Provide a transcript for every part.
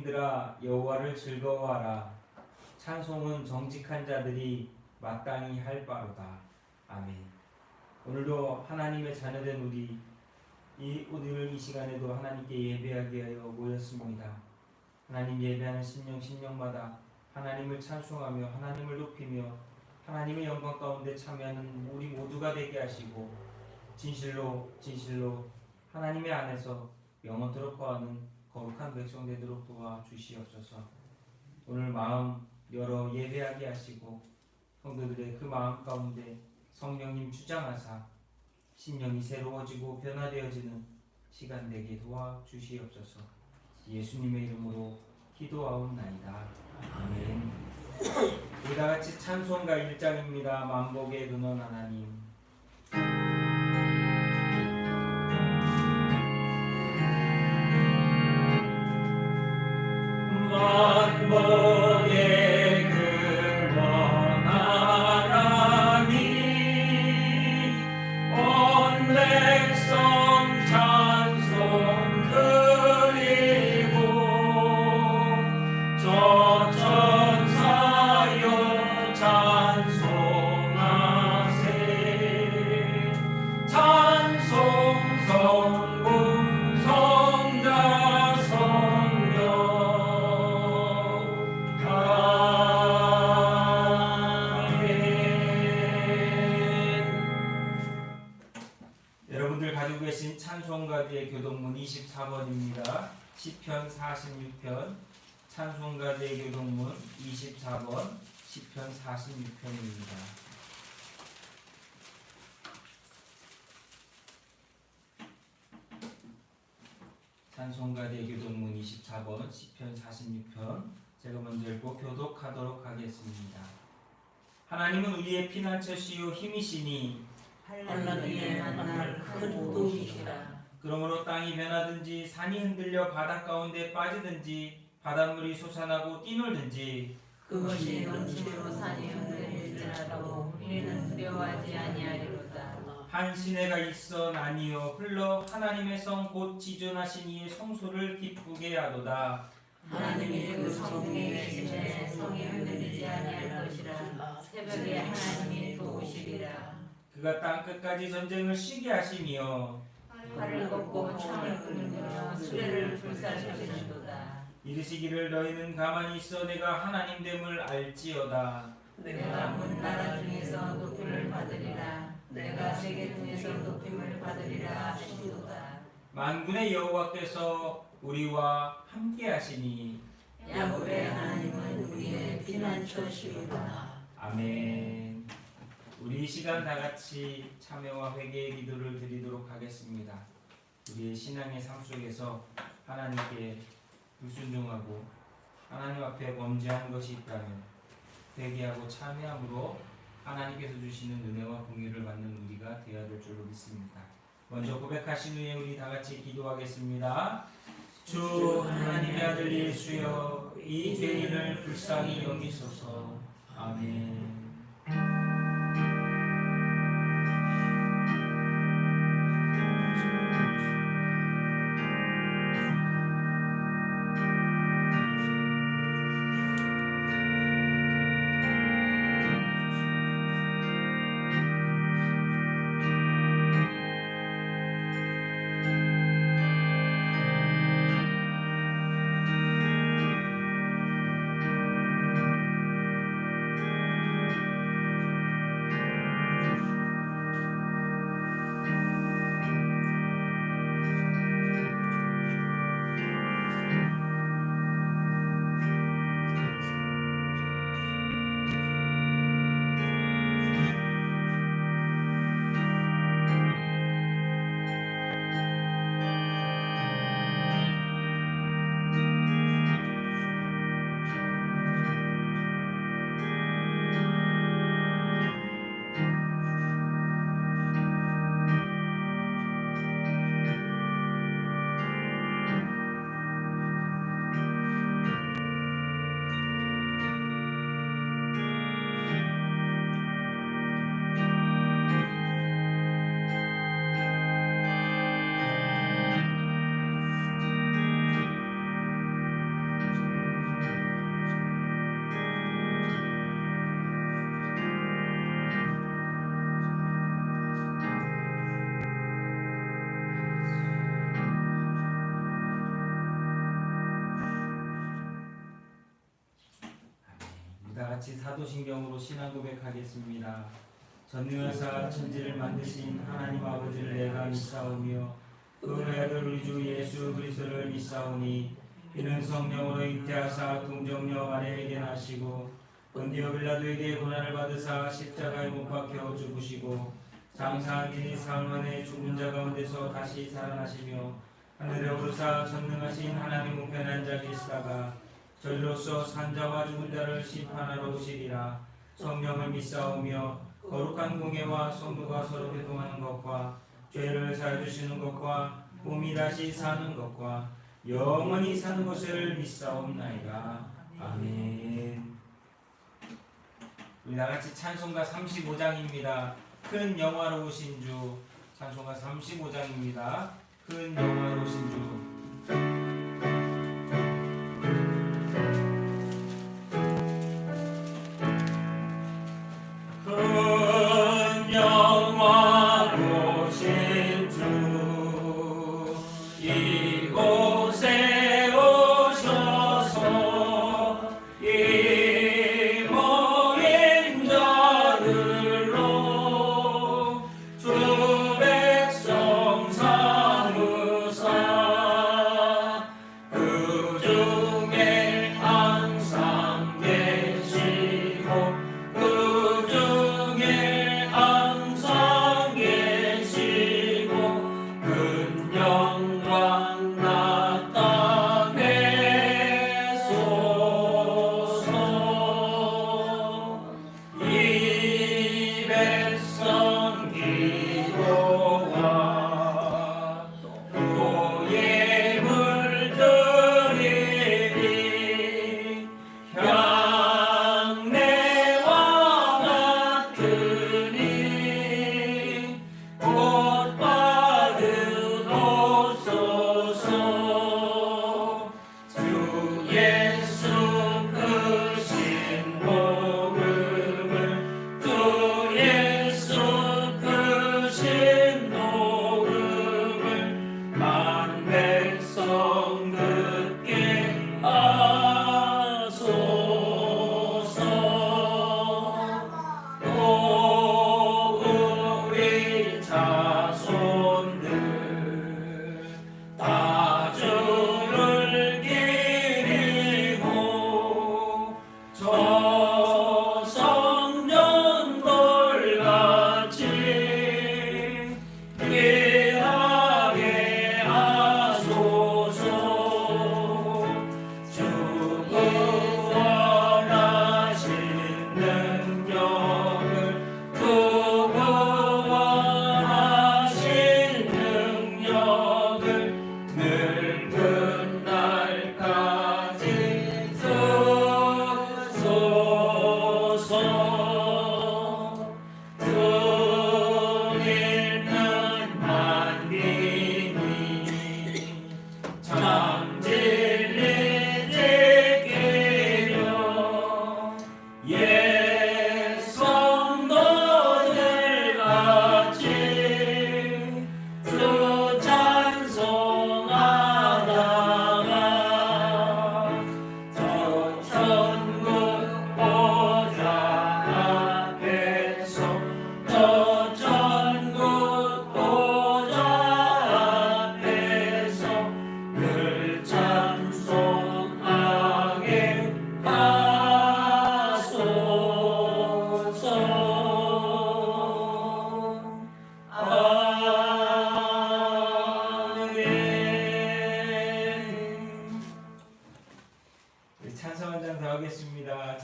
성도님들아 여호와를 즐거워하라. 찬송은 정직한 자들이 마땅히 할 바로다. 아멘. 오늘도 하나님의 자녀된 오늘 이 시간에도 하나님께 예배하기 위하여 모였습니다. 하나님 예배하는 심령마다 하나님을 찬송하며 하나님을 높이며 하나님의 영광 가운데 참여하는 우리 모두가 되게 하시고 진실로 하나님의 안에서 영원토록 거하는 거룩한 백성 되도록 도와주시옵소서. 오늘 마음 열어 예배하게 하시고 성도들의 그 마음 가운데 성령님 주장하사 심령이 새로워지고 변화되어지는 시간 되게 도와주시옵소서. 예수님의 이름으로 기도하옵나이다. 아멘. 우리 다같이 찬송가 1장입니다. 만복의 근원 하나님. 만복의 근원 하나님, 온 백성 찬송 드리고 저 천사여 찬송하세. 찬송 성공 성자 성령. 여러분들 가지고 계신 찬송가지의 교동문 24번입니다. 시편 46편 찬송가지의 교동문 24번 시편 46편입니다. 찬송가지의 교동문 24번 시편 46편 제가 먼저 읽고 교독하도록 하겠습니다. 하나님은 우리의 피난처시요 힘이시니 환난 위에 만날 큰 도움이시라. 그러므로 땅이 변하든지 산이 흔들려 바다 가운데 빠지든지 바닷물이 솟아나고 뛰놀든지 그것이 넘치도록 산이 흔들릴지라도 우리는 두려워하지 아니하리로다. 한 시내가 있어 나뉘어 흘러 하나님의 성 곧 지존하신 이의 성소를 기쁘게 하도다. 하나님이 그 성중에 계시되 성이 흔들리지 아니할 것이라. 새벽에 하나님이 도우시리라. 그가 땅 끝까지 전쟁을 쉬게 하시며 활을 걷고 창을 끊으며 수레를 불살르시는도다. 이르시기를 너희는 가만히 있어 내가 하나님 됨을 알지어다. 내가 문 나라 중에서 높임을 받으리라. 내가 세계 중에서 높임을 받으리라 하시도다. 만군의 여호와께서 우리와 함께 하시니 야곱의 하나님은 우리의 피난처시로다. 아멘. 우리 이 시간 다 같이 참여와 회개의 기도를 드리도록 하겠습니다. 우리의 신앙의 삶 속에서 하나님께 불순종하고 하나님 앞에 범죄한 것이 있다면 회개하고 참여함으로 하나님께서 주시는 은혜와 공유를 받는 우리가 되어야 될 줄로 믿습니다. 먼저 고백하신 후에 우리 다 같이 기도하겠습니다. 주 하나님의 아들 예수여, 이 죄인을 불쌍히 여기소서. 아멘. 다 같이 사도신경으로 신앙 고백하겠습니다. 전능하사 천지를 만드신 하나님 아버지를 내가 믿사오며 그 아들 우리 주 예수 그리스도를 믿사오니 이는 성령으로 잉태하사 동정녀 마리아에게 나시고 본디오 빌라도에게 고난을 받으사 십자가에 못 박혀 죽으시고 장사한 뒤 사흘 만에 죽은 자 가운데서 다시 살아나시며 하늘에 오르사 전능하신 하나님 우편에 앉아 계시다가 저리로서 산자와 죽은 자를 심판하러 오시리라. 성령을 믿사오며 거룩한 공예와 성도가 서로 교통하는 것과 죄를 사해주시는 것과 몸이 다시 사는 것과 영원히 사는 것을 믿사옵나이다. 아멘. 우리 다같이 찬송가 35장입니다. 큰 영화로우신 주. 찬송가 35장입니다. 큰 영화로우신 주.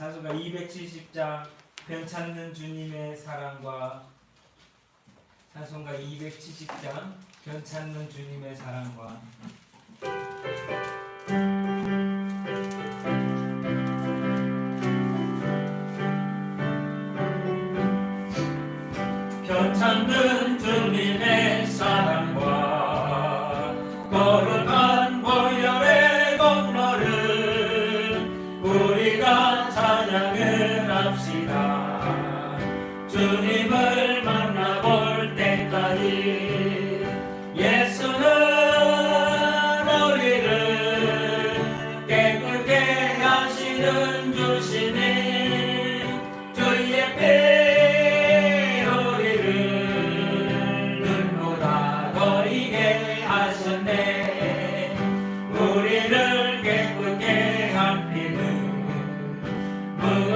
찬송가 270장 변찾는 주님의 사랑과 찬송가 270장 변찾는 주님의 사랑과 변찾는 주님의 사랑과 거룩한 보혈의 공로를 우리가 찬양을 합시다. 주님을 만나볼 때까지 예수는 우리를 깨끗게 하시는 주시니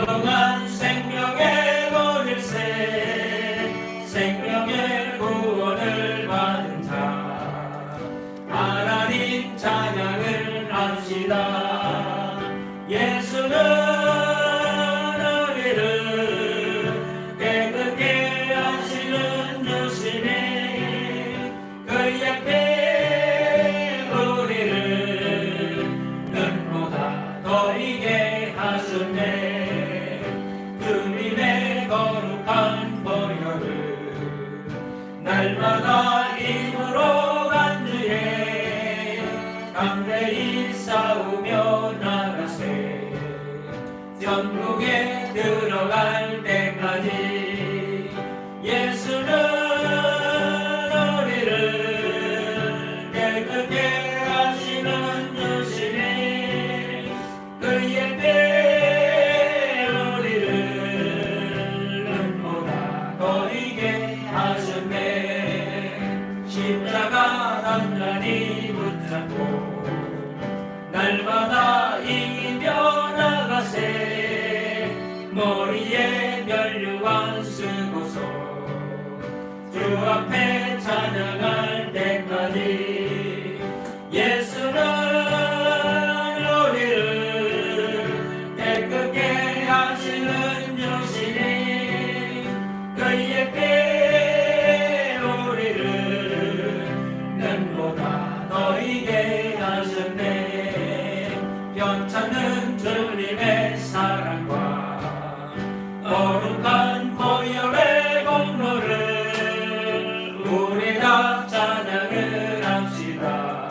그동안 생명의 보일새 생명의 구원을 받은 자 하나님 찬양을 합시다. 예수는 우리를 깨끗게 하시는 주시니 그의 피 우리를 눈보다 더 이게 하셨네. 주님의 거룩한 보혈을 날마다 입으로 간주해 담대히 싸우며 나가세. 천국에 들어갈 때까지 예수는 우리를 깨끗게 하시는 주시니 그의 피 우리를 눈보다 더 이게 하셨네. 십자가 단단히 붙잡고 날마다 이기며 나가세. 머리에 면류관 쓰고서 주 앞에 찬양할 때까지 예수는 우리를 깨끗게 하시는 주시니 그의 피 우리를 눈보다 더 이게 하셨네. 변찮는 주님의 사랑과 거룩한 보혈의 공로를 우리 다 찬양을 합시다.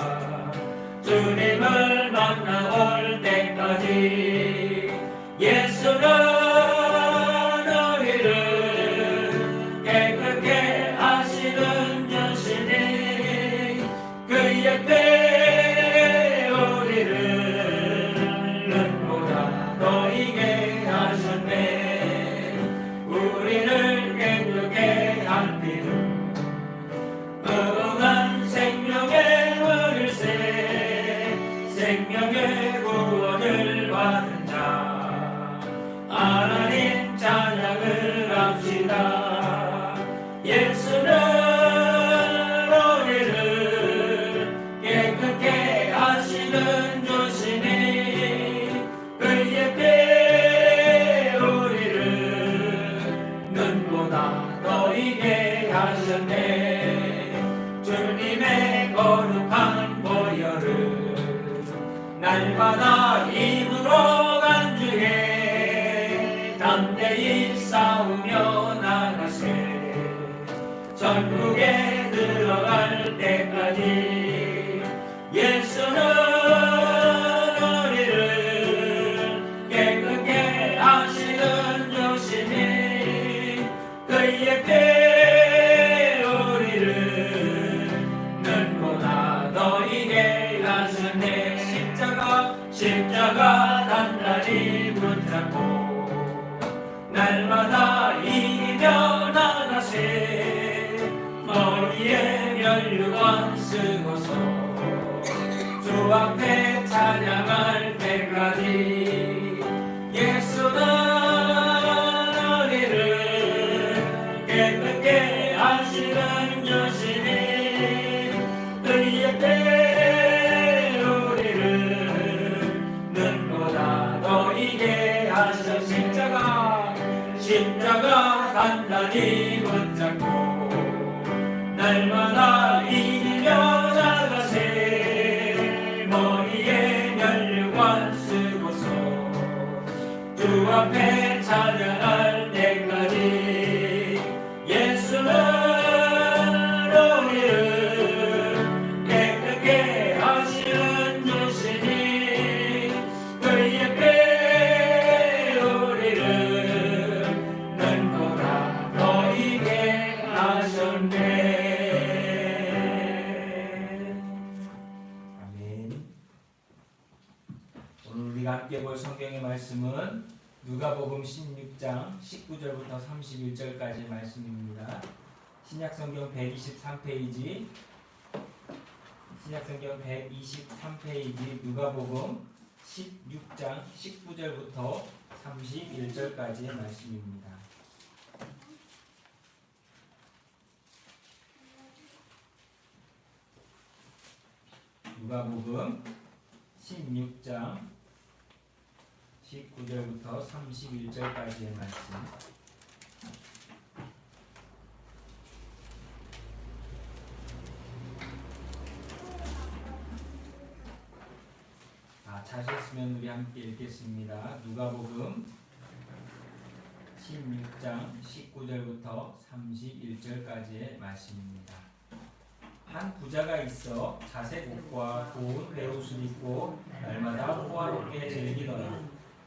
주님을 만나올 때까지 예수는 우리를 깨끗게 하시는 주시니 그의 피 우리를 눈보다 더 이게 하셨네. 우리를 깨끗게 한 피로 거룩한 생명의 보일새 생명의 구원을 받은 자 하나님 찬양을 합시다. 예수는 우리를 깨끗게 하시는 주시니 그의 피 눈보다 더 이게 하셨네. 주님의 거룩한 보혈을 날마다 입으로 간주해 담대히 싸우며 나가세. 천국에 들어갈 때까지 예수는 우리를 깨끗게 하시는 주시니 그의 피 우리를 눈보다 더 이게 하셨네. 십자가 단단히 붙잡고 날마다 이기며 나가세. 머리에 면류관 쓰고서 주 앞에 찬양할 때까지 예수는 우리를 깨끗게 하시는 주시니 그의 피 우리를 눈보다 더 이게 하셔. 십자가 단단히 붙잡고 날마다 이기며 나가세. 머리에 면류관 쓰고서 주 앞에 찬양할 때까지 예수는 우리를 깨끗게 하시는 주시니 그의 피 우리를 눈보다 더 이게 하셨네. 아멘. 오늘 우리가 함께 볼 성경의 말씀은 누가복음 16장 19절부터 31절까지 말씀입니다. 신약성경 123페이지, 신약성경 123페이지 누가복음 16장 19절부터 31절까지의 말씀입니다. 누가복음 16장 19절부터 31절까지의 말씀. 찾으셨으면 우리 함께 읽겠습니다. 누가복음 16장 19절부터 31절까지의 말씀입니다. 한 부자가 있어 자색 옷과 좋은 베옷을 입고 날마다 호화롭게 즐기더라.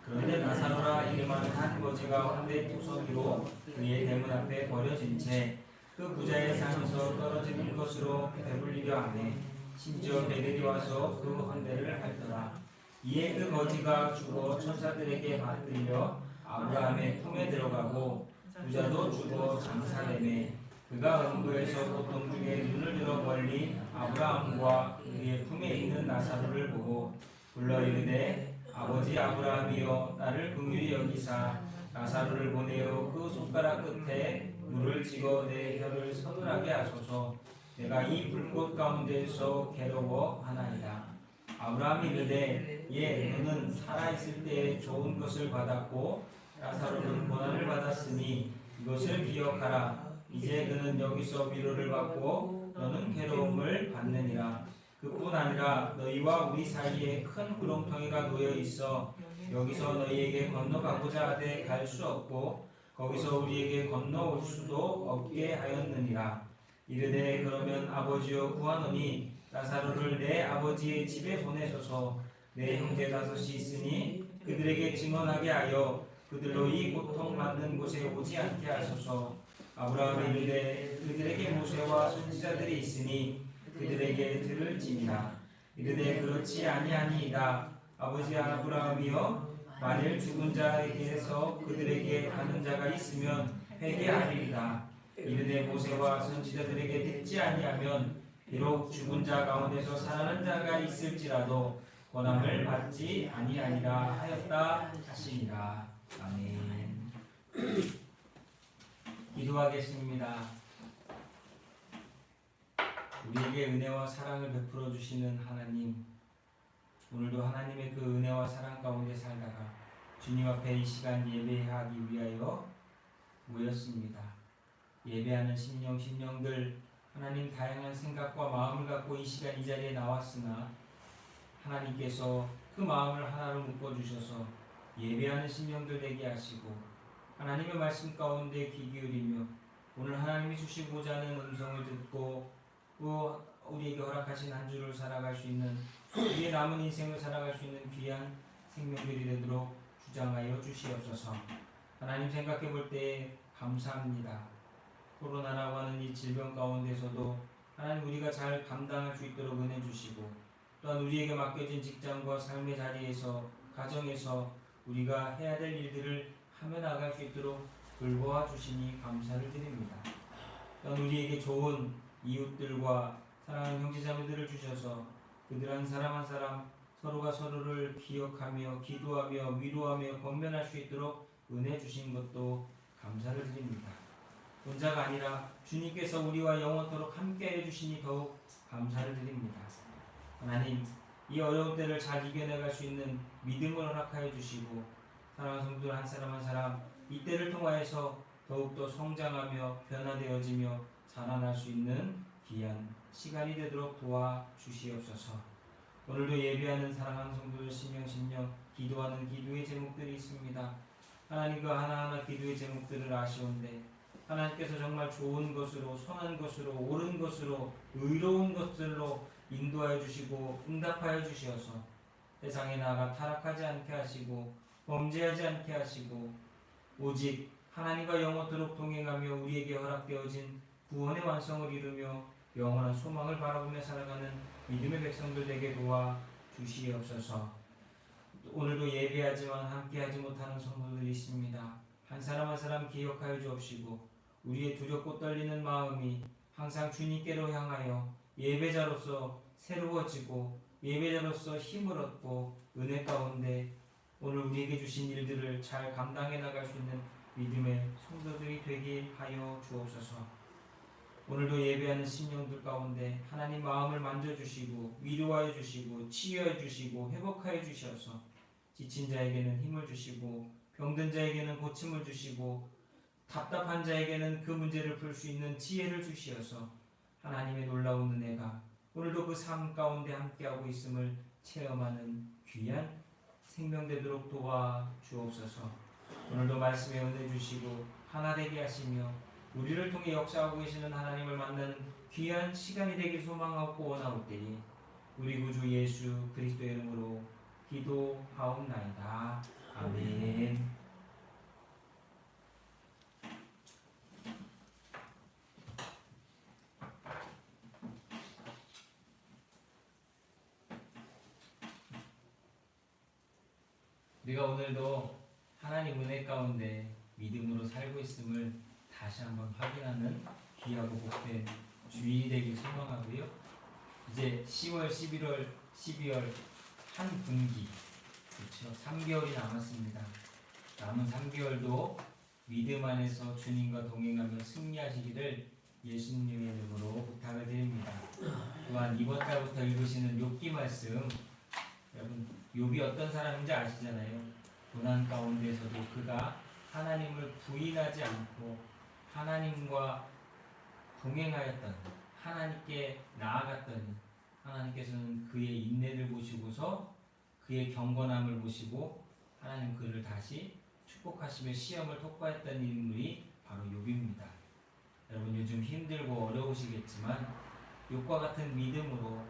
그런데 나사로라 이름하는 한 거지가 황대 토성이로 그의 대문 앞에 버려진 채 그 부자의 상에서 떨어지는 것으로 배불리려 하네. 심지어 배들이 와서 그 헌대를 핥더라. 이에 그 거지가 죽어 천사들에게 받들려 아브라함의 품에 들어가고 부자도 죽어 장사되매 그가 음부에서 고통 중에 눈을 들어 멀리 아브라함과 그의 품에 있는 나사로를 보고 불러 이르되 아버지 아브라함이여 나를 긍휼히 여기사 나사로를 보내어 그 손가락 끝에 물을 찍어 내 혀를 서늘하게 하소서. 내가 이 불꽃 가운데서 괴로워하나이다. 아브라함이 이르되 너는 살아있을 때에 좋은 것을 받았고 나사로는 고난을 받았으니 이것을 기억하라. 이제 그는 여기서 위로를 받고 너는 괴로움을 받느니라. 그뿐 아니라 너희와 우리 사이에 큰 구렁텅이가 놓여 있어 여기서 너희에게 건너가고자 하되 갈 수 없고 거기서 우리에게 건너올 수도 없게 하였느니라. 이르되 그러면 아버지여 구하노니 나사로를 내 아버지의 집에 보내소서. 내 형제 다섯이 있으니 그들에게 증언하게 하여 그들로 이 고통받는 곳에 오지 않게 하소서. 아브라함이 이르되 그들에게 모세와 선지자들이 있으니 그들에게 들을지니라. 이르되 그렇지 아니하니이다. 아버지 아브라함이여 만일 죽은 자에게서 그들에게 가는 자가 있으면 회개하리이다. 이르되 모세와 선지자들에게 듣지 아니하면 비록 죽은 자 가운데서 살아난 자가 있을지라도 권함을 받지 아니하리라 하였다 하시니라. 아멘. 기도하겠습니다. 우리에게 은혜와 사랑을 베풀어 주시는 하나님, 오늘도 하나님의 그 은혜와 사랑 가운데 살다가 주님 앞에 이 시간 예배하기 위하여 모였습니다. 예배하는 심령들 하나님 다양한 생각과 마음을 갖고 이 시간 이 자리에 나왔으나 하나님께서 그 마음을 하나로 묶어주셔서 예배하는 심령들 되게 하시고 하나님의 말씀 가운데 귀 기울이며 오늘 하나님이 주시고자 하는 음성을 듣고 또 우리에게 허락하신 한 주를 살아갈 수 있는 우리의 남은 인생을 살아갈 수 있는 귀한 생명들이 되도록 주장하여 주시옵소서. 하나님 생각해 볼 때 감사합니다. 코로나라고 하는 이 질병 가운데서도 하나님 우리가 잘 감당할 수 있도록 은혜 주시고 또한 우리에게 맡겨진 직장과 삶의 자리에서 가정에서 우리가 해야 될 일들을 하며 나갈 수 있도록 돌보아 주시니 감사를 드립니다. 또한 우리에게 좋은 이웃들과 사랑하는 형제자매들을 주셔서 그들 한 사람 서로가 서로를 기억하며 기도하며 위로하며 권면할 수 있도록 은혜 주신 것도 감사를 드립니다. 혼자가 아니라 주님께서 우리와 영원토록 함께해 주시니 더욱 감사를 드립니다. 하나님, 이 어려운 때를 잘 이겨내갈 수 있는 믿음을 허락하여 주시고 사랑하는 성도들 한 사람 이 때를 통하여서 더욱더 성장하며 변화되어지며 자라날 수 있는 귀한 시간이 되도록 도와주시옵소서. 오늘도 예배하는 사랑하는 성도들 심령 기도하는 기도의 제목들이 있습니다. 하나님 그 하나하나 기도의 제목들을 아시온데 하나님께서 정말 좋은 것으로 선한 것으로 옳은 것으로 의로운 것들로 인도하여 주시고 응답하여 주시어서 세상에 나아가 타락하지 않게 하시고 범죄하지 않게 하시고 오직 하나님과 영원토록 동행하며 우리에게 허락되어진 구원의 완성을 이루며 영원한 소망을 바라보며 살아가는 믿음의 백성들 되게 도와 주시옵소서. 오늘도 예배하지만 함께하지 못하는 성도들이 있습니다. 한 사람 기억하여 주옵시고 우리의 두렵고 떨리는 마음이 항상 주님께로 향하여 예배자로서 새로워지고 예배자로서 힘을 얻고 은혜 가운데 오늘 우리에게 주신 일들을 잘 감당해 나갈 수 있는 믿음의 성도들이 되게 하여 주옵소서. 오늘도 예배하는 심령들 가운데 하나님 마음을 만져주시고 위로하여 주시고 치유해 주시고 회복하여 주셔서 지친 자에게는 힘을 주시고 병든 자에게는 고침을 주시고 답답한 자에게는 그 문제를 풀 수 있는 지혜를 주시어서 하나님의 놀라운 은혜가 오늘도 그 삶 가운데 함께하고 있음을 체험하는 귀한 생명 되도록 도와 주옵소서. 오늘도 말씀에 은혜 주시고 하나 되게 하시며 우리를 통해 역사하고 계시는 하나님을 만나는 귀한 시간이 되길 소망하고 원하올 때에 우리 구주 예수 그리스도의 이름으로 기도하옵나이다. 아멘. 우리가 오늘도 하나님 은혜 가운데 믿음으로 살고 있음을 다시 한번 확인하는 귀하고 복된 주일이 되길 소망하고요. 이제 10월, 11월, 12월 한 분기, 그렇죠. 3개월이 남았습니다. 남은 3개월도 믿음 안에서 주님과 동행하며 승리하시기를 예수님의 이름으로 부탁을 드립니다. 또한 이번 달부터 읽으시는 욥기 말씀, 여러분 욥이 어떤 사람인지 아시잖아요. 고난 가운데서도 그가 하나님을 부인하지 않고 하나님과 동행하였던, 하나님께 나아갔더니 하나님께서는 그의 인내를 보시고서 그의 경건함을 보시고 하나님 그를 다시 축복하시며 시험을 통과했던 인물이 바로 욥입니다. 여러분 요즘 힘들고 어려우시겠지만 욥과 같은 믿음으로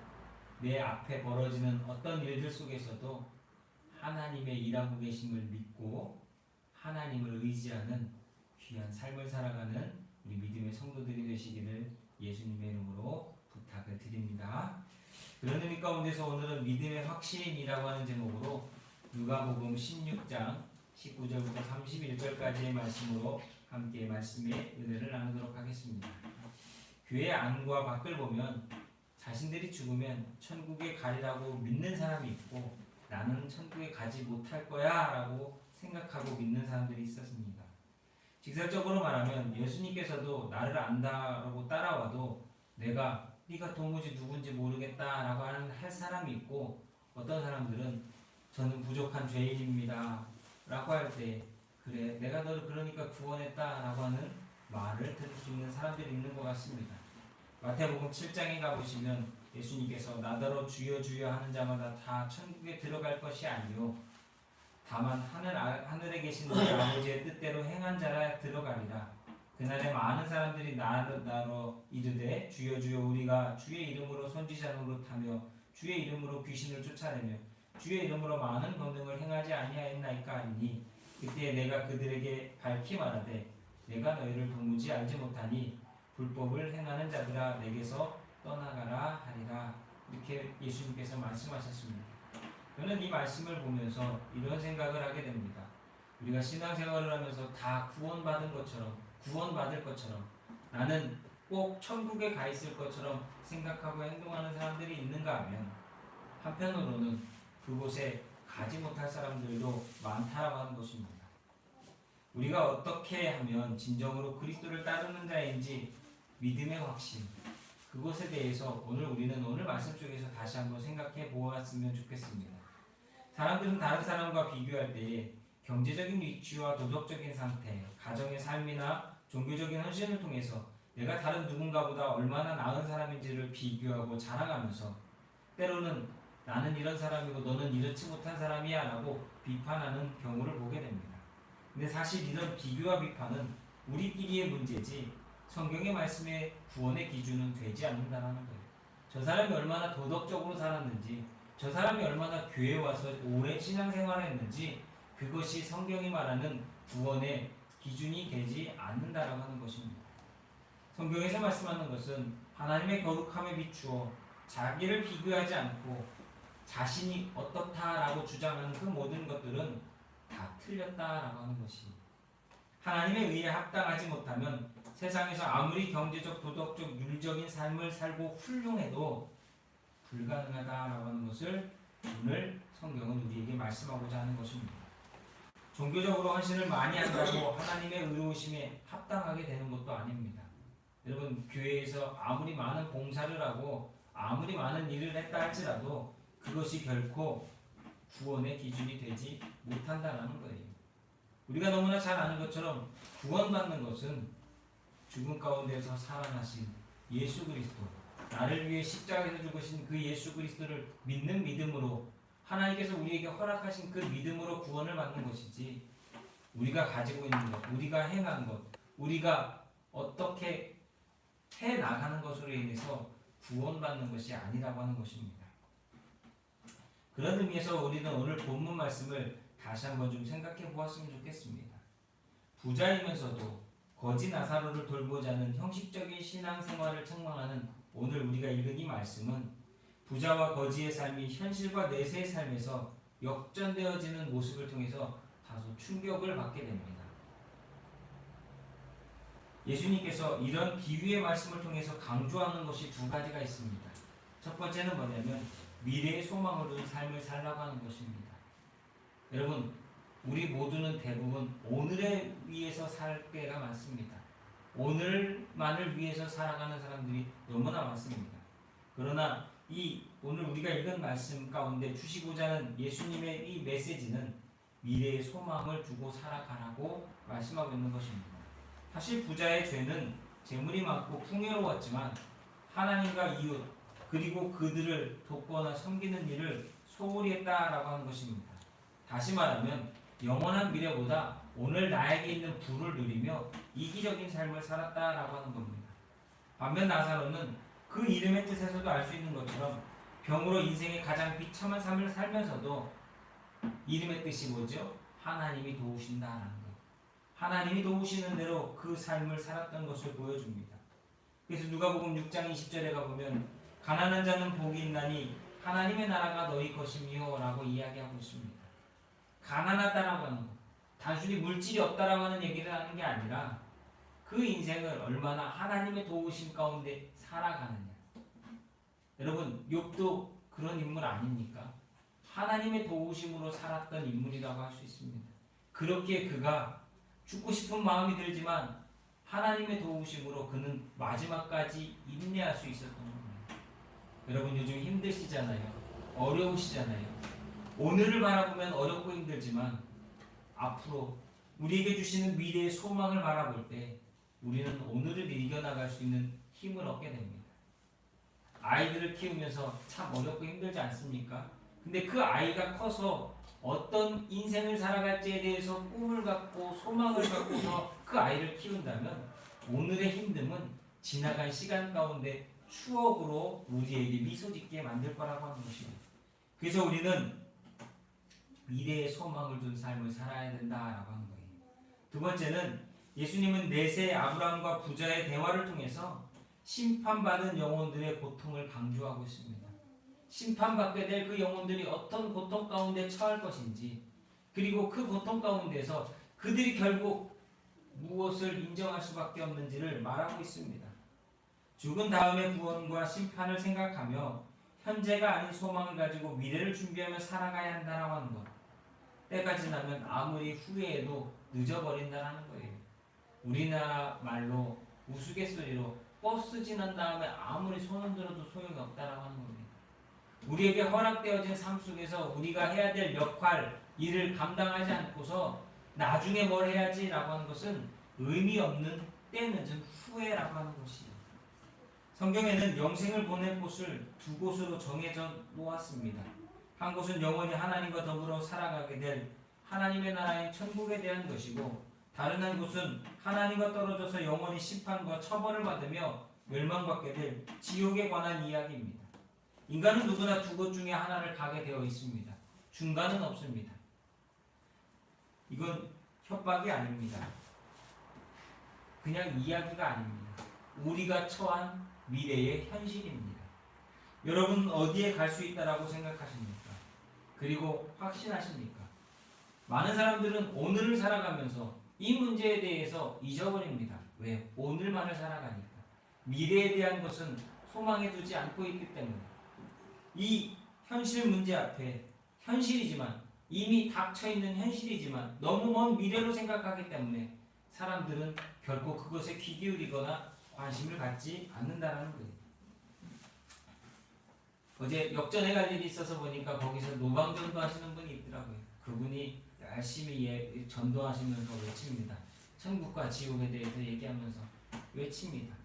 내 앞에 벌어지는 어떤 일들 속에서도 하나님의 일하고 계심을 믿고 하나님을 의지하는 귀한 삶을 살아가는 우리 믿음의 성도들이 되시기를 예수님의 이름으로 부탁을 드립니다. 그런 의미 가운데서 오늘은 믿음의 확신이라고 하는 제목으로 누가복음 16장 19절부터 31절까지의 말씀으로 함께 말씀의 은혜를 나누도록 하겠습니다. 교회 안과 밖을 보면 자신들이 죽으면 천국에 가리라고 믿는 사람이 있고 나는 천국에 가지 못할 거야 라고 생각하고 믿는 사람들이 있었습니다. 직설적으로 말하면 예수님께서도 나를 안다라고 따라와도 네가 도무지 누군지 모르겠다 라고 할 사람이 있고, 어떤 사람들은 저는 부족한 죄인입니다 라고 할 때 그래 내가 너를 그러니까 구원했다 라고 하는 말을 들을 수 있는 사람들이 있는 것 같습니다. 마태복음 7장에 가보시면 예수님께서 나더러 주여 주여 하는 자마다 다 천국에 들어갈 것이 아니요 다만 하늘에 계신 우리 아버지의 뜻대로 행한 자라 들어가리라. 그날에 많은 사람들이 나로 이르되 주여 주여 우리가 주의 이름으로 선지자 노릇하며 주의 이름으로 귀신을 쫓아내며 주의 이름으로 많은 권능을 행하지 아니하였나이까 하리니 그때 내가 그들에게 밝히 말하되 내가 너희를 도무지 알지 못하니 불법을 행하는 자들아 내게서 떠나가라 하리라. 이렇게 예수님께서 말씀하셨습니다. 저는 이 말씀을 보면서 이런 생각을 하게 됩니다. 우리가 신앙생활을 하면서 다 구원받을 것처럼 나는 꼭 천국에 가 있을 것처럼 생각하고 행동하는 사람들이 있는가 하면 한편으로는 그곳에 가지 못할 사람들도 많다라고 하는 것입니다. 우리가 어떻게 하면 진정으로 그리스도를 따르는 자인지 믿음의 확신, 그것에 대해서 우리는 오늘 말씀 속에서 다시 한번 생각해 보았으면 좋겠습니다. 사람들은 다른 사람과 비교할 때 경제적인 위치와 도덕적인 상태, 가정의 삶이나 종교적인 헌신을 통해서 내가 다른 누군가보다 얼마나 나은 사람인지를 비교하고 자랑하면서 때로는 나는 이런 사람이고 너는 이렇지 못한 사람이야 라고 비판하는 경우를 보게 됩니다. 근데 사실 이런 비교와 비판은 우리끼리의 문제지 성경의 말씀의 구원의 기준은 되지 않는다는 거예요. 저 사람이 얼마나 도덕적으로 살았는지, 저 사람이 얼마나 교회에 와서 오랜 신앙생활을 했는지 그것이 성경이 말하는 구원의 기준이 되지 않는다라고 하는 것입니다. 성경에서 말씀하는 것은 하나님의 거룩함에 비추어 자기를 비교하지 않고 자신이 어떻다라고 주장하는 그 모든 것들은 다 틀렸다라고 하는 것이, 하나님의 의에 합당하지 못하면 세상에서 아무리 경제적, 도덕적, 윤리적인 삶을 살고 훌륭해도 불가능하다라고 하는 것을 오늘 성경은 우리에게 말씀하고자 하는 것입니다. 종교적으로 헌신을 많이 한다고 하나님의 의로우심에 합당하게 되는 것도 아닙니다. 여러분, 교회에서 아무리 많은 봉사를 하고 아무리 많은 일을 했다 할지라도 그것이 결코 구원의 기준이 되지 못한다는 거예요. 우리가 너무나 잘 아는 것처럼 구원받는 것은 죽음 가운데서 살아나신 예수 그리스도, 나를 위해 십자가에서 죽으신 그 예수 그리스도를 믿는 믿음으로, 하나님께서 우리에게 허락하신 그 믿음으로 구원을 받는 것이지, 우리가 가지고 있는 것, 우리가 행한 것, 우리가 어떻게 해 나가는 것으로 인해서 구원받는 것이 아니라고 하는 것입니다. 그런 의미에서 우리는 오늘 본문 말씀을 다시 한번 좀 생각해 보았으면 좋겠습니다. 부자이면서도 거지 나사로를 돌보지 않은 형식적인 신앙생활을 책망하는 오늘 우리가 읽은 이 말씀은 부자와 거지의 삶이 현실과 내세의 삶에서 역전되어지는 모습을 통해서 다소 충격을 받게 됩니다. 예수님께서 이런 비유의 말씀을 통해서 강조하는 것이 두 가지가 있습니다. 첫 번째는 뭐냐면 미래의 소망을 둔 삶을 살라고 하는 것입니다. 여러분, 우리 모두는 대부분 오늘에 위해서 살 때가 많습니다. 오늘만을 위해서 살아가는 사람들이 너무나 많습니다. 그러나 이 오늘 우리가 읽은 말씀 가운데 주시고자 하는 예수님의 이 메시지는 미래의 소망을 두고 살아가라고 말씀하고 있는 것입니다. 사실 부자의 죄는 재물이 많고 풍요로웠지만 하나님과 이웃 그리고 그들을 돕거나 섬기는 일을 소홀히 했다라고 하는 것입니다. 다시 말하면 영원한 미래보다 오늘 나에게 있는 부를 누리며 이기적인 삶을 살았다라고 하는 겁니다. 반면 나사로는 그 이름의 뜻에서도 알 수 있는 것처럼 병으로 인생의 가장 비참한 삶을 살면서도 이름의 뜻이 뭐죠? 하나님이 도우신다라는 것. 하나님이 도우시는 대로 그 삶을 살았던 것을 보여줍니다. 그래서 누가복음 6장 20절에 가보면 가난한 자는 복이 있나니 하나님의 나라가 너희 것이미요 라고 이야기하고 있습니다. 가난하다라고 하는 것, 단순히 물질이 없다라고 하는 얘기를 하는 게 아니라 그 인생을 얼마나 하나님의 도우심 가운데 살아가느냐. 여러분, 욥도 그런 인물 아닙니까? 하나님의 도우심으로 살았던 인물이라고 할 수 있습니다. 그렇게 그가 죽고 싶은 마음이 들지만 하나님의 도우심으로 그는 마지막까지 인내할 수 있었던 겁니다. 여러분, 요즘 힘드시잖아요. 어려우시잖아요. 오늘을 바라보면 어렵고 힘들지만 앞으로 우리에게 주시는 미래의 소망을 바라볼 때 우리는 오늘을 이겨나갈 수 있는 힘을 얻게 됩니다. 아이들을 키우면서 참 어렵고 힘들지 않습니까? 근데 그 아이가 커서 어떤 인생을 살아갈지에 대해서 꿈을 갖고 소망을 갖고서 그 아이를 키운다면 오늘의 힘듦은 지나간 시간 가운데 추억으로 우리에게 미소 짓게 만들 거라고 하는 것입니다. 그래서 우리는 미래의 소망을 둔 삶을 살아야 된다라고 하는 거예요. 두 번째는 예수님은 내세 아브라함과 부자의 대화를 통해서 심판받은 영혼들의 고통을 강조하고 있습니다. 심판받게 될 그 영혼들이 어떤 고통 가운데 처할 것인지, 그리고 그 고통 가운데서 그들이 결국 무엇을 인정할 수밖에 없는지를 말하고 있습니다. 죽은 다음의 구원과 심판을 생각하며 현재가 아닌 소망을 가지고 미래를 준비하며 살아가야 한다라고 하는 것. 때가 지나면 아무리 후회해도 늦어버린다라는 거예요. 우리나라 말로 우스갯소리로 버스 지난 다음에 아무리 손 흔들어도 소용이 없다라고 하는 겁니다. 우리에게 허락되어진 삶 속에서 우리가 해야 될 역할, 일을 감당하지 않고서 나중에 뭘 해야지라고 하는 것은 의미 없는 때늦은 후회라고 하는 것이에요. 성경에는 영생을 보낼 곳을 두 곳으로 정해져 놓았습니다. 한 곳은 영원히 하나님과 더불어 살아가게 될 하나님의 나라인 천국에 대한 것이고, 다른 한 곳은 하나님과 떨어져서 영원히 심판과 처벌을 받으며 멸망받게 될 지옥에 관한 이야기입니다. 인간은 누구나 두 곳 중에 하나를 가게 되어 있습니다. 중간은 없습니다. 이건 협박이 아닙니다. 그냥 이야기가 아닙니다. 우리가 처한 미래의 현실입니다. 여러분 어디에 갈 수 있다라고 생각하십니까? 그리고 확신하십니까? 많은 사람들은 오늘을 살아가면서 이 문제에 대해서 잊어버립니다. 왜? 오늘만을 살아가니까. 미래에 대한 것은 소망해 두지 않고 있기 때문에. 이 현실 문제 앞에 현실이지만 이미 닥쳐 있는 현실이지만 너무 먼 미래로 생각하기 때문에 사람들은 결코 그것에 귀 기울이거나 관심을 갖지 않는다라는 거예요. 어제 역전에 갈 일이 있어서 보니까 거기서 노방전도 하시는 분이 있더라고요. 그분이 열심히 전도하시면서 외칩니다. 천국과 지옥에 대해서 얘기하면서 외칩니다.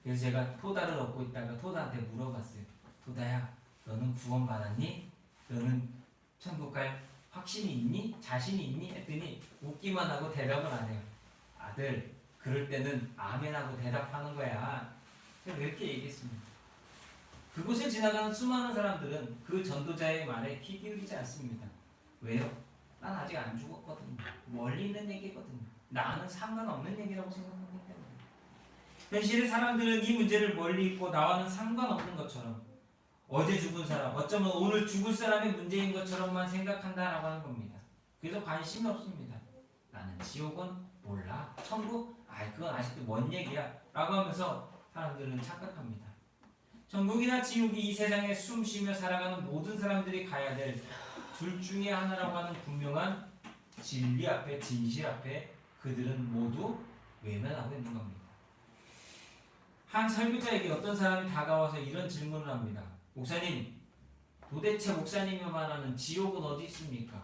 그래서 제가 토다를 얻고 있다가 토다한테 물어봤어요. 토다야, 너는 구원 받았니? 너는 천국 갈 확신이 있니? 자신이 있니? 했더니 웃기만 하고 대답을 안 해요. 아들, 그럴 때는 아멘하고 대답하는 거야. 제가 이렇게 얘기했습니다. 그곳을 지나가는 수많은 사람들은 그 전도자의 말에 귀 기울이지 않습니다. 왜요? 난 아직 안 죽었거든. 멀리 있는 얘기거든. 나는 상관없는 얘기라고 생각하기 때문에. 현실의 사람들은 이 문제를 멀리 있고 나와는 상관없는 것처럼, 어제 죽은 사람, 어쩌면 오늘 죽을 사람의 문제인 것처럼만 생각한다라고 하는 겁니다. 그래서 관심이 없습니다. 나는 지옥은 몰라. 천국? 아이, 그건 아직도 먼 얘기야. 라고 하면서 사람들은 착각합니다. 천국이나 지옥이 이 세상에 숨 쉬며 살아가는 모든 사람들이 가야 될 둘 중에 하나라고 하는 분명한 진리 앞에, 진실 앞에 그들은 모두 외면하고 있는 겁니다. 한 설교자에게 어떤 사람이 다가와서 이런 질문을 합니다. 목사님, 도대체 목사님이 말하는 지옥은 어디 있습니까?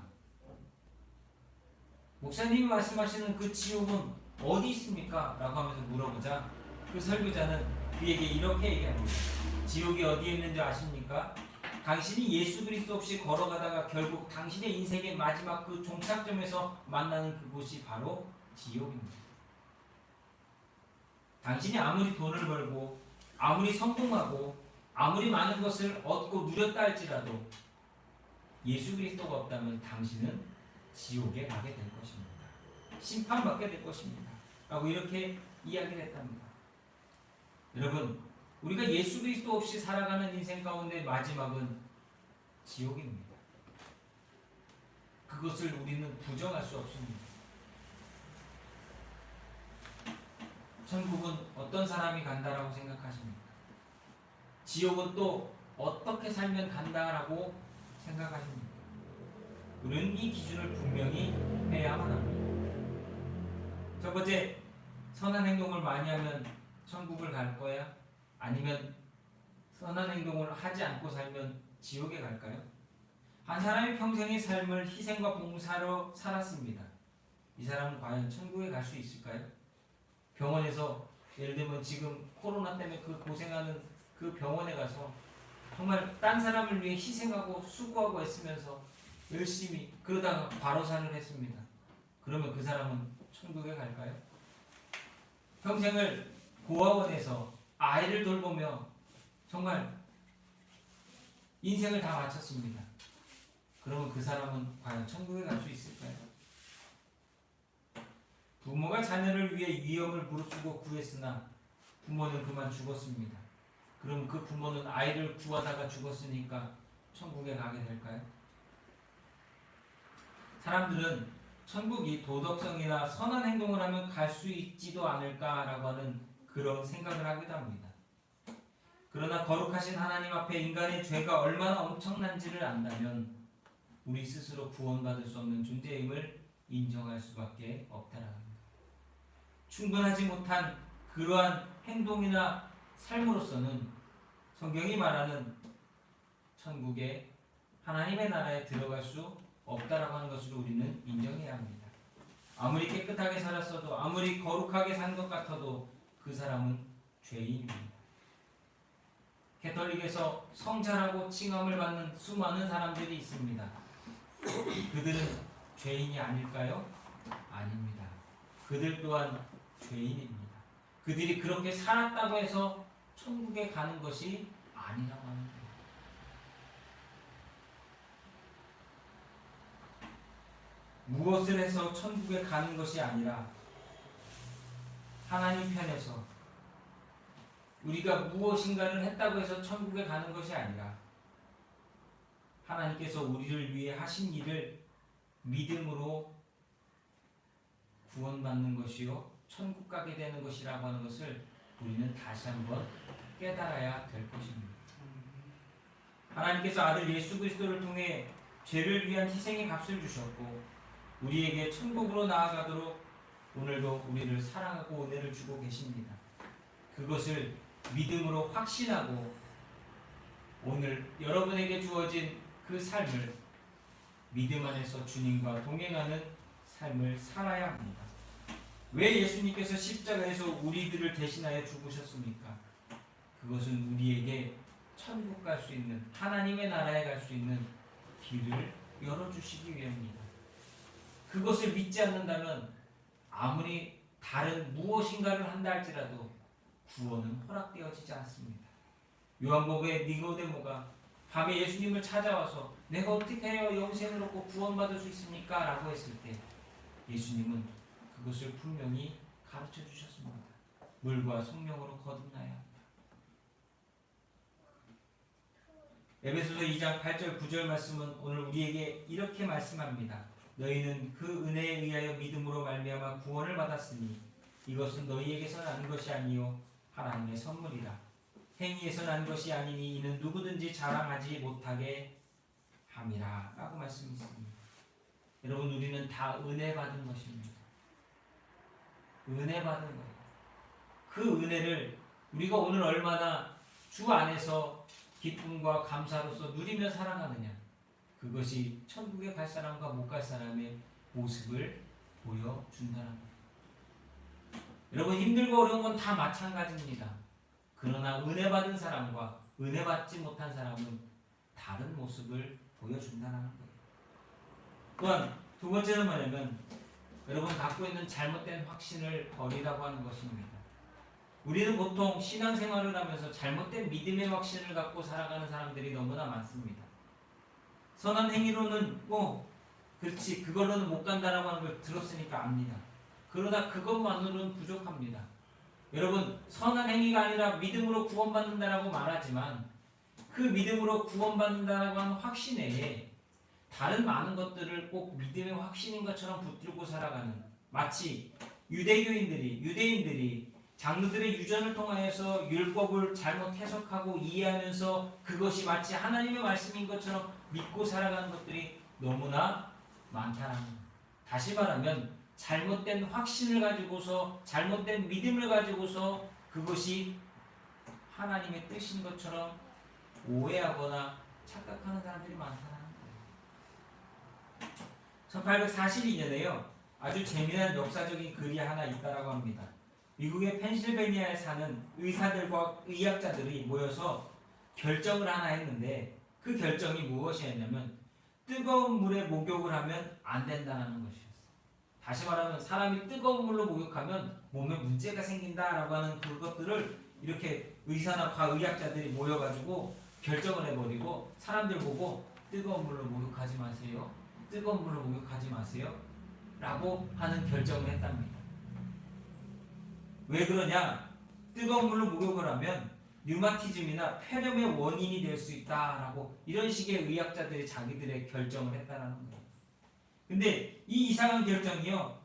목사님이 말씀하시는 그 지옥은 어디 있습니까? 라고 하면서 물어보자 그 설교자는 그에게 이렇게 얘기합니다. 지옥이 어디에 있는지 아십니까? 당신이 예수 그리스도 없이 걸어가다가 결국 당신의 인생의 마지막 그 종착점에서 만나는 그곳이 바로 지옥입니다. 당신이 아무리 돈을 벌고 아무리 성공하고 아무리 많은 것을 얻고 누렸다 할지라도 예수 그리스도가 없다면 당신은 지옥에 가게 될 것입니다. 심판받게 될 것입니다. 라고 이렇게 이야기를 했답니다. 여러분, 우리가 예수 그리스도 없이 살아가는 인생 가운데 마지막은 지옥입니다. 그것을 우리는 부정할 수 없습니다. 천국은 어떤 사람이 간다라고 생각하십니까? 지옥은 또 어떻게 살면 간다라고 생각하십니까? 우리는 이 기준을 분명히 해야만 합니다. 첫 번째, 선한 행동을 많이 하면 천국을 갈 거야? 아니면 선한 행동을 하지 않고 살면 지옥에 갈까요? 한 사람이 평생의 삶을 희생과 봉사로 살았습니다. 이 사람은 과연 천국에 갈 수 있을까요? 병원에서 예를 들면 지금 코로나 때문에 그 고생하는 그 병원에 가서 정말 딴 사람을 위해 희생하고 수고하고 애쓰면서 열심히 그러다가 과로사를 했습니다. 그러면 그 사람은 천국에 갈까요? 평생을 고아원에서 아이를 돌보며 정말 인생을 다 바쳤습니다. 그러면 그 사람은 과연 천국에 갈 수 있을까요? 부모가 자녀를 위해 위험을 무릅쓰고 구했으나 부모는 그만 죽었습니다. 그럼 그 부모는 아이를 구하다가 죽었으니까 천국에 가게 될까요? 사람들은 천국이 도덕성이나 선한 행동을 하면 갈 수 있지도 않을까라고 하는 그런 생각을 하기도 합니다. 그러나 거룩하신 하나님 앞에 인간의 죄가 얼마나 엄청난지를 안다면 우리 스스로 구원받을 수 없는 존재임을 인정할 수밖에 없다라는 겁니다. 충분하지 못한 그러한 행동이나 삶으로서는 성경이 말하는 천국에 하나님의 나라에 들어갈 수 없다라고 하는 것을 우리는 인정해야 합니다. 아무리 깨끗하게 살았어도 아무리 거룩하게 산 것 같아도 그 사람은 죄인입니다. 개톨릭에서 성자라고 칭함을 받는 수많은 사람들이 있습니다. 그들은 죄인이 아닐까요? 아닙니다. 그들 또한 죄인입니다. 그들이 그렇게 살았다고 해서 천국에 가는 것이 아니라고 하는 거예요. 무엇을 해서 천국에 가는 것이 아니라 하나님 편에서 우리가 무엇인가를 했다고 해서 천국에 가는 것이 아니라 하나님께서 우리를 위해 하신 일을 믿음으로 구원받는 것이요 천국 가게 되는 것이라고 하는 것을 우리는 다시 한번 깨달아야 될 것입니다. 하나님께서 아들 예수 그리스도를 통해 죄를 위한 희생의 값을 주셨고 우리에게 천국으로 나아가도록 오늘도 우리를 사랑하고 은혜를 주고 계십니다. 그것을 믿음으로 확신하고 오늘 여러분에게 주어진 그 삶을 믿음 안에서 주님과 동행하는 삶을 살아야 합니다. 왜 예수님께서 십자가에서 우리들을 대신하여 죽으셨습니까? 그것은 우리에게 천국 갈 수 있는, 하나님의 나라에 갈 수 있는 길을 열어주시기 위함입니다. 그것을 믿지 않는다면 아무리 다른 무엇인가를 한다 할지라도 구원은 허락되어지지 않습니다. 요한복음의 니고데모가 밤에 예수님을 찾아와서 내가 어떻게 해야 영생을 얻고 구원받을 수 있습니까? 라고 했을 때 예수님은 그것을 분명히 가르쳐 주셨습니다. 물과 성령으로 거듭나야 합니다. 에베소서 2장 8절 9절 말씀은 오늘 우리에게 이렇게 말씀합니다. 너희는 그 은혜에 의하여 믿음으로 말미암아 구원을 받았으니 이것은 너희에게서 난 것이 아니요 하나님의 선물이라. 행위에서 난 것이 아니니 이는 누구든지 자랑하지 못하게 함이라 라고 말씀했습니다. 여러분, 우리는 다 은혜 받은 것입니다. 은혜 받은 거예요. 그 은혜를 우리가 오늘 얼마나 주 안에서 기쁨과 감사로서 누리며 살아가느냐, 그것이 천국에 갈 사람과 못 갈 사람의 모습을 보여준다는 거예요. 여러분, 힘들고 어려운 건 다 마찬가지입니다. 그러나 은혜 받은 사람과 은혜 받지 못한 사람은 다른 모습을 보여준다는 거예요. 또한 두 번째는 뭐냐면 여러분 갖고 있는 잘못된 확신을 버리라고 하는 것입니다. 우리는 보통 신앙생활을 하면서 잘못된 믿음의 확신을 갖고 살아가는 사람들이 너무나 많습니다. 선한 행위로는 그렇지 그걸로는 못 간다라고 하는 걸 들었으니까 압니다. 그러나 그것만으로는 부족합니다. 여러분, 선한 행위가 아니라 믿음으로 구원받는다라고 말하지만 그 믿음으로 구원받는다라고 하는 확신에 다른 많은 것들을 꼭 믿음의 확신인 것처럼 붙들고 살아가는, 마치 유대인들이 장로들의 유전을 통하여서 율법을 잘못 해석하고 이해하면서 그것이 마치 하나님의 말씀인 것처럼 믿고 살아가는 것들이 너무나 많다는 겁니다. 다시 말하면 잘못된 확신을 가지고서, 잘못된 믿음을 가지고서 그것이 하나님의 뜻인 것처럼 오해하거나 착각하는 사람들이 많다는 거예요. 1842년에요 아주 재미난 역사적인 글이 하나 있다라고 합니다. 미국의 펜실베니아에 사는 의사들과 의학자들이 모여서 결정을 하나 했는데 그 결정이 무엇이었냐면 뜨거운 물에 목욕을 하면 안 된다는 것이었어요. 다시 말하면 사람이 뜨거운 물로 목욕하면 몸에 문제가 생긴다라고 하는 그것들을 이렇게 의사나 과의학자들이 모여가지고 결정을 해버리고 사람들 보고 뜨거운 물로 목욕하지 마세요. 뜨거운 물로 목욕하지 마세요. 라고 하는 결정을 했답니다. 왜 그러냐? 뜨거운 물로 목욕을 하면 류마티즘이나 폐렴의 원인이 될 수 있다라고 이런 식의 의학자들이 자기들의 결정을 했다는 거예요. 근데 이 이상한 결정이요,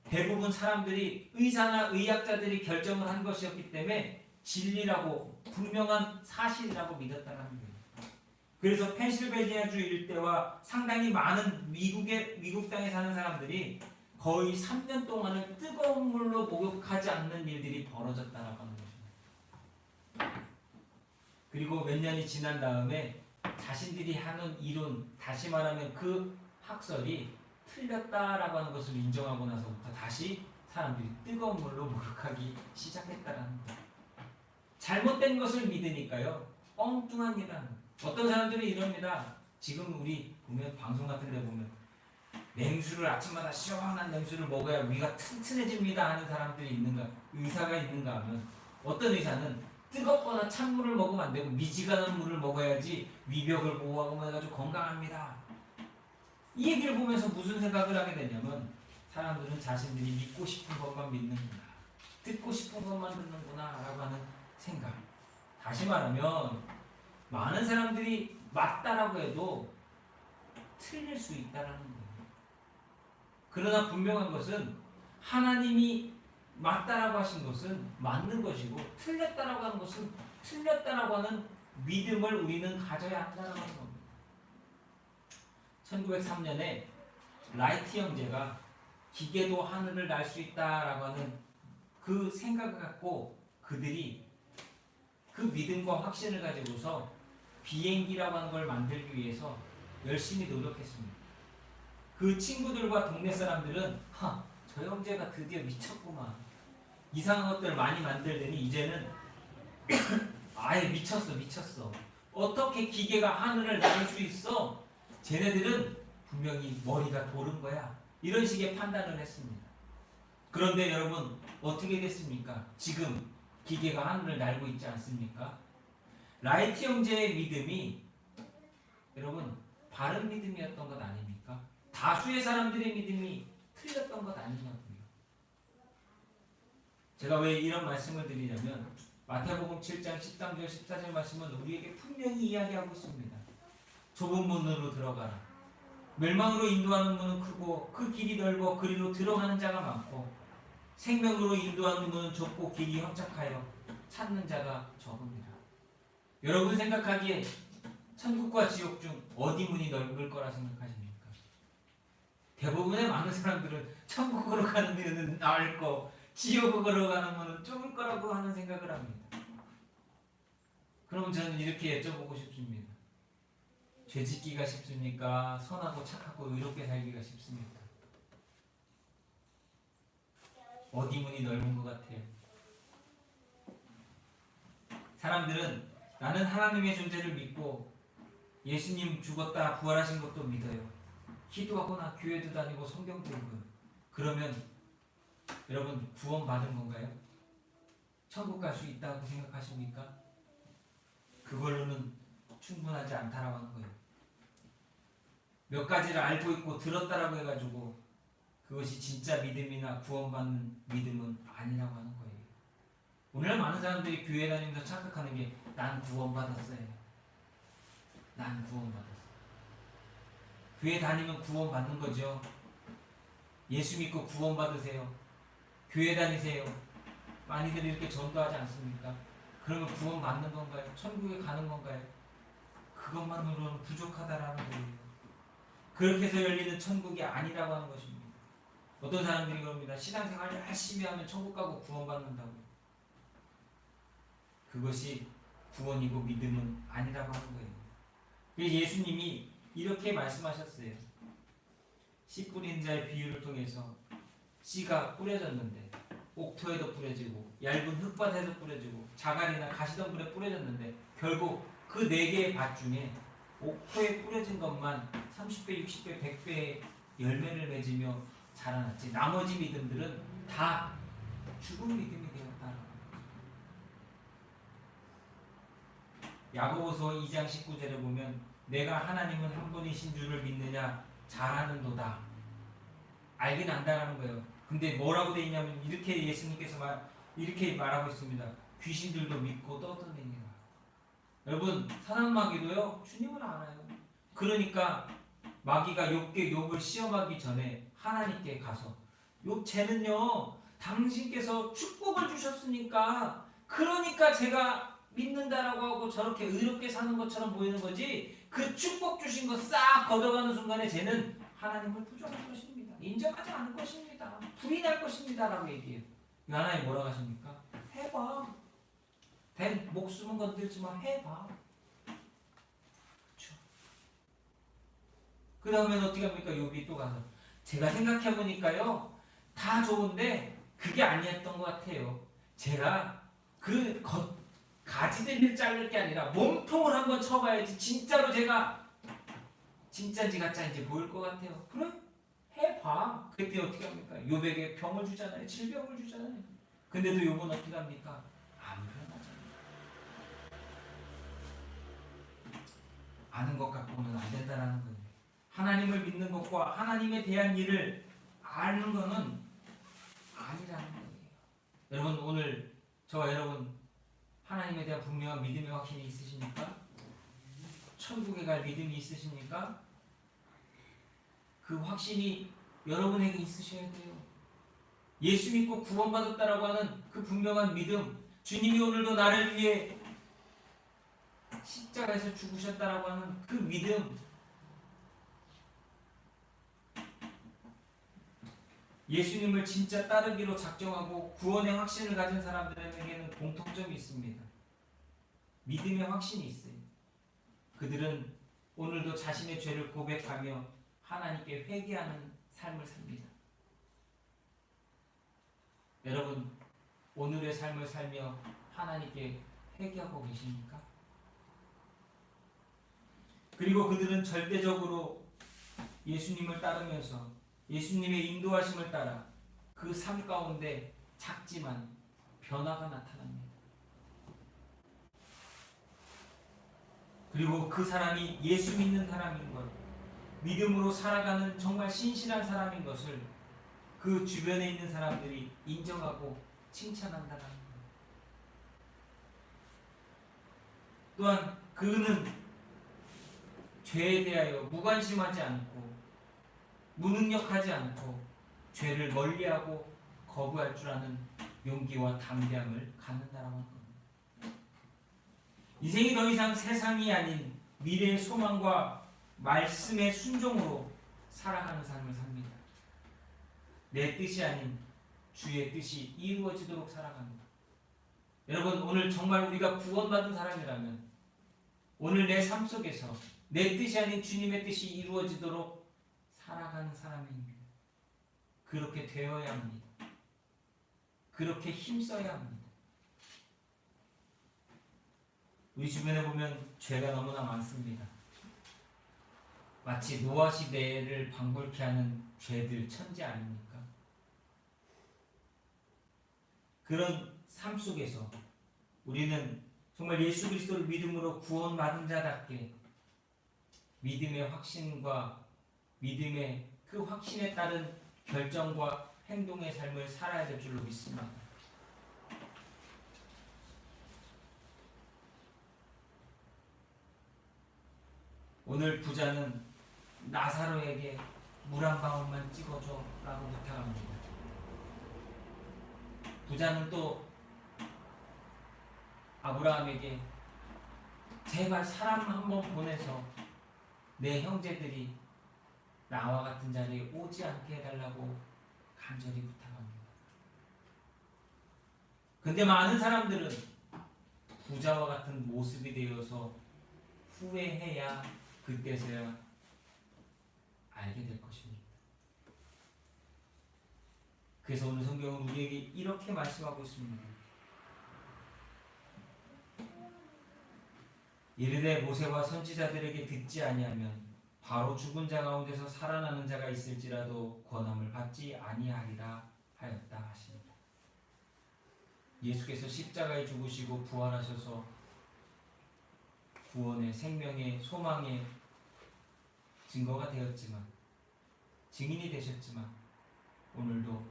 대부분 사람들이 의사나 의학자들이 결정을 한 것이었기 때문에 진리라고 분명한 사실이라고 믿었다는 거예요. 그래서 펜실베니아주 일대와 상당히 많은 미국 땅에 사는 사람들이 거의 3년 동안을 뜨거운 물로 목욕하지 않는 일들이 벌어졌다라고 하는 것입니다. 그리고 몇 년이 지난 다음에 자신들이 하는 이론, 다시 말하면 그 학설이 틀렸다라고 하는 것을 인정하고 나서부터 다시 사람들이 뜨거운 물로 목욕하기 시작했다라는 거예요. 잘못된 것을 믿으니까요, 엉뚱한 일을 하는 거예요. 어떤 사람들은 이럽니다. 지금 우리 보면 방송 같은 데 보면 냉수를 아침마다 시원한 냉수를 먹어야 위가 튼튼해집니다 하는 사람들이 있는가, 의사가 있는가 하면 어떤 의사는 뜨겁거나 찬물을 먹으면 안 되고 미지근한 물을 먹어야지 위벽을 보호하고 해가지고 건강합니다. 이 얘기를 보면서 무슨 생각을 하게 되냐면 사람들은 자신들이 믿고 싶은 것만 믿는구나, 듣고 싶은 것만 듣는구나 라고 하는 생각. 다시 말하면 많은 사람들이 맞다라고 해도 틀릴 수 있다라는 거예요. 그러나 분명한 것은 하나님이 맞다라고 하신 것은 맞는 것이고 틀렸다라고 하는 것은 틀렸다라고 하는 믿음을 우리는 가져야 한다는 겁니다. 1903년에 라이트 형제가 기계도 하늘을 날 수 있다라고 하는 그 생각을 갖고 그들이 그 믿음과 확신을 가지고서 비행기라고 하는 걸 만들기 위해서 열심히 노력했습니다. 그 친구들과 동네 사람들은 저 형제가 드디어 미쳤구만. 이상한 것들을 많이 만들더니 이제는 아예 미쳤어. 어떻게 기계가 하늘을 날 수 있어? 쟤네들은 분명히 머리가 도른 거야. 이런 식의 판단을 했습니다. 그런데 여러분 어떻게 됐습니까? 지금 기계가 하늘을 날고 있지 않습니까? 라이트 형제의 믿음이 여러분 바른 믿음이었던 것 아닙니까? 다수의 사람들의 믿음이 틀렸던 것 아니냐고요. 제가 왜 이런 말씀을 드리냐면 마태복음 7장 13절 14절 말씀은 우리에게 분명히 이야기하고 있습니다. 좁은 문으로 들어가라. 멸망으로 인도하는 문은 크고 그 길이 넓어 그리로 들어가는 자가 많고 생명으로 인도하는 문은 좁고 길이 협착하여 찾는 자가 적습니다. 여러분 생각하기에 천국과 지옥 중 어디 문이 넓을 거라 생각하십니까? 대부분의 많은 사람들은 천국으로 가는 문은 넓고 지옥으로 가는 문은 좁을 거라고 하는 생각을 합니다. 그럼 저는 이렇게 여쭤보고 싶습니다. 죄 짓기가 쉽습니까? 선하고 착하고 의롭게 살기가 쉽습니까? 어디 문이 넓은 것 같아요? 사람들은 나는 하나님의 존재를 믿고 예수님 죽었다 부활하신 것도 믿어요. 기도하거나 교회도 다니고 성경도 읽어요. 그러면 여러분 구원받은 건가요? 천국 갈 수 있다고 생각하십니까? 그걸로는 충분하지 않다라고 하는 거예요. 몇 가지를 알고 있고 들었다라고 해가지고 그것이 진짜 믿음이나 구원받는 믿음은 아니라고 하는 거예요. 오늘날 많은 사람들이 교회 다니면서 착각하는 게 난 구원받았어요. 난 구원받았어. 교회 다니면 구원받는 거죠. 예수 믿고 구원받으세요. 교회 다니세요. 많이들 이렇게 전도하지 않습니까? 그러면 구원받는 건가요? 천국에 가는 건가요? 그것만으로는 부족하다라는 거예요. 그렇게 해서 열리는 천국이 아니라고 하는 것입니다. 어떤 사람들이 그럽니다. 신앙생활 열심히 하면 천국 가고 구원받는다고. 그것이 구원이고 믿음은 아니라고 하는 거예요. 그래서 예수님이 이렇게 말씀하셨어요. 씨 뿌린 자의 비유를 통해서 씨가 뿌려졌는데 옥토에도 뿌려지고 얇은 흙밭에도 뿌려지고 자갈이나 가시덤불에 뿌려졌는데 결국 그 4개의 밭 중에 옥토에 뿌려진 것만 30배, 60배, 100배의 열매를 맺으며 자라났지. 나머지 믿음들은 다 죽은 믿음이 되었다. 야고보서 2장 19절에 보면 내가 하나님은 한 분이신 줄을 믿느냐 잘하는도다. 알긴 안다라는 거예요. 근데 뭐라고 돼 있냐면 이렇게 예수님께서 이렇게 말하고 있습니다. 귀신들도 믿고 떠드느니라. 여러분 사단 마귀도요 주님을 알아요. 그러니까 마귀가 욥을 시험하기 전에 하나님께 가서 욥 쟤는요 당신께서 축복을 주셨으니까 그러니까 제가 믿는다라고 하고 저렇게 의롭게 사는 것처럼 보이는 거지 그 축복 주신 거 싹 걷어가는 순간에 쟤는 하나님을 부정할 것입니다. 인정하지 않을 것입니다. 부인할 것입니다. 라고 얘기해요. 하나님 뭐라고 하십니까? 해봐. 된 목숨은 건들지만 해봐. 그렇죠. 그 다음엔 어떻게 합니까? 욥이 또 가서 제가 생각해보니까요 다 좋은데 그게 아니었던 것 같아요. 제가 그 가지들을 자를 게 아니라 몸통을 한번 쳐봐야지 진짜로 제가 진짜인지 가짜인지 보일 것 같아요. 그래? 해봐. 그때 어떻게 합니까? 욥에게 병을 주잖아요. 질병을 주잖아요. 근데도 욥은 어떻게 합니까? 안 변하잖아요. 아는 것 갖고는 안 된다는 거예요. 하나님을 믿는 것과 하나님에 대한 일을 아는 것은 아니라는 거예요. 여러분 오늘 저와 여러분 하나님에 대한 분명한 믿음의 확신이 있으십니까? 천국에 갈 믿음이 있으십니까? 그 확신이 여러분에게 있으셔야 돼요. 예수 믿고 구원받았다라고 하는 그 분명한 믿음, 주님이 오늘도 나를 위해 십자가에서 죽으셨다라고 하는 그 믿음, 예수님을 진짜 따르기로 작정하고 구원의 확신을 가진 사람들에게는 공통점이 있습니다. 믿음의 확신이 있어요. 그들은 오늘도 자신의 죄를 고백하며 하나님께 회개하는 삶을 삽니다. 여러분, 오늘의 삶을 살며 하나님께 회개하고 계십니까? 그리고 그들은 절대적으로 예수님을 따르면서 예수님의 인도하심을 따라 그 삶 가운데 작지만 변화가 나타납니다. 그리고 그 사람이 예수 믿는 사람인 것, 믿음으로 살아가는 정말 신실한 사람인 것을 그 주변에 있는 사람들이 인정하고 칭찬한다는 것. 또한 그는 죄에 대하여 무관심하지 않고 무능력하지 않고 죄를 멀리하고 거부할 줄 아는 용기와 담대함을 갖는다라고 하는 겁니다. 인생이 더 이상 세상이 아닌 미래의 소망과 말씀의 순종으로 살아가는 삶을 삽니다. 내 뜻이 아닌 주의 뜻이 이루어지도록 살아갑니다. 여러분, 오늘 정말 우리가 구원받은 사람이라면 오늘 내 삶 속에서 내 뜻이 아닌 주님의 뜻이 이루어지도록 살아가는 사람입니다. 그렇게 되어야 합니다. 그렇게 힘써야 합니다. 우리 주변에 보면 죄가 너무나 많습니다. 마치 노아 시대를 방불케 하는 죄들 천지 아닙니까? 그런 삶 속에서 우리는 정말 예수 그리스도를 믿음으로 구원받은 자답게 믿음의 확신과 믿음의 그 확신에 따른 결정과 행동의 삶을 살아야 될 줄로 믿습니다. 오늘 부자는 나사로에게 물 한 방울만 찍어줘 라고 부탁합니다. 부자는 또 아브라함에게 제발 사람 한번 보내서 내 형제들이 나와 같은 자리에 오지 않게 해달라고 간절히 부탁합니다. 근데 많은 사람들은 부자와 같은 모습이 되어서 후회해야 그때서야 알게 될 것입니다. 그래서 오늘 성경은 우리에게 이렇게 말씀하고 있습니다. 이르되 모세와 선지자들에게 듣지 아니하면 바로 죽은 자 가운데서 살아나는 자가 있을지라도 권함을 받지 아니하리라 하였다 하십니다. 예수께서 십자가에 죽으시고 부활하셔서 구원의 생명의 소망의 증거가 되었지만 증인이 되셨지만 오늘도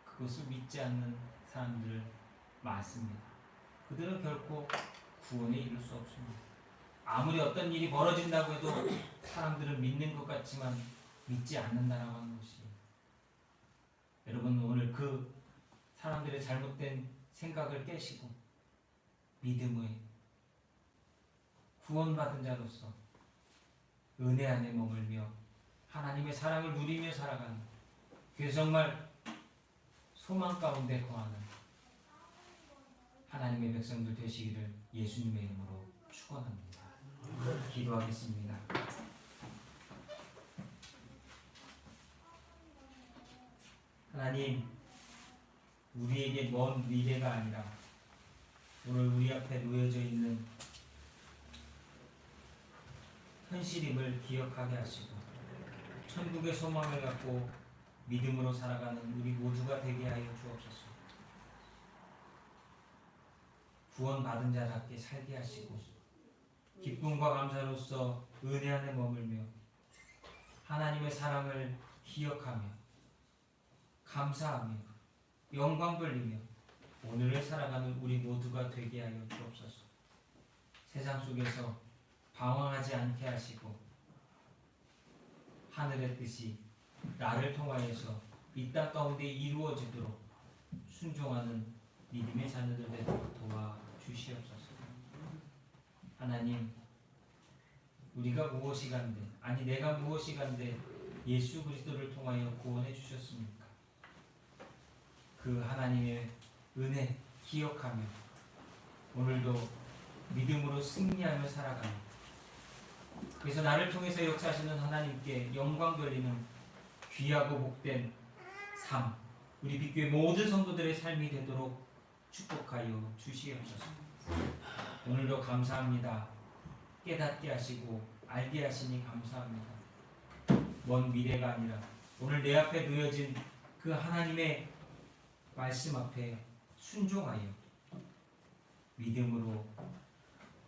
그것을 믿지 않는 사람들 많습니다. 그들은 결코 구원에 이를 수 없습니다. 아무리 어떤 일이 벌어진다고 해도 사람들은 믿는 것 같지만 믿지 않는다라고 하는 것이에요. 여러분, 오늘 그 사람들의 잘못된 생각을 깨시고 믿음의 구원받은 자로서 은혜 안에 머물며 하나님의 사랑을 누리며 살아가는, 그래서 정말 소망 가운데 거하는 하나님의 백성들 되시기를 예수님의 이름으로 축원합니다. 기도하겠습니다. 하나님, 우리에게 먼 미래가 아니라 오늘 우리 앞에 놓여져 있는 현실임을 기억하게 하시고 천국의 소망을 갖고 믿음으로 살아가는 우리 모두가 되게 하여 주옵소서. 구원받은 자답게 살게 하시고 기쁨과 감사로서 은혜 안에 머물며 하나님의 사랑을 기억하며 감사하며 영광 돌리며 오늘을 살아가는 우리 모두가 되게 하여 주옵소서. 세상 속에서 방황하지 않게 하시고 하늘의 뜻이 나를 통하여서 이 땅 가운데 이루어지도록 순종하는 믿음의 자녀들 되도록 도와주시옵소서. 하나님, 우리가 무엇이 간데, 아니 내가 무엇이 간데 예수 그리스도를 통하여 구원해 주셨습니까? 그 하나님의 은혜 기억하며 오늘도 믿음으로 승리하며 살아가며, 그래서 나를 통해서 역사하시는 하나님께 영광 돌리는 귀하고 복된 삶, 우리 빛교회 모든 성도들의 삶이 되도록 축복하여 주시옵소서. 오늘도 감사합니다. 깨닫게 하시고 알게 하시니 감사합니다. 먼 미래가 아니라 오늘 내 앞에 놓여진 그 하나님의 말씀 앞에 순종하여 믿음으로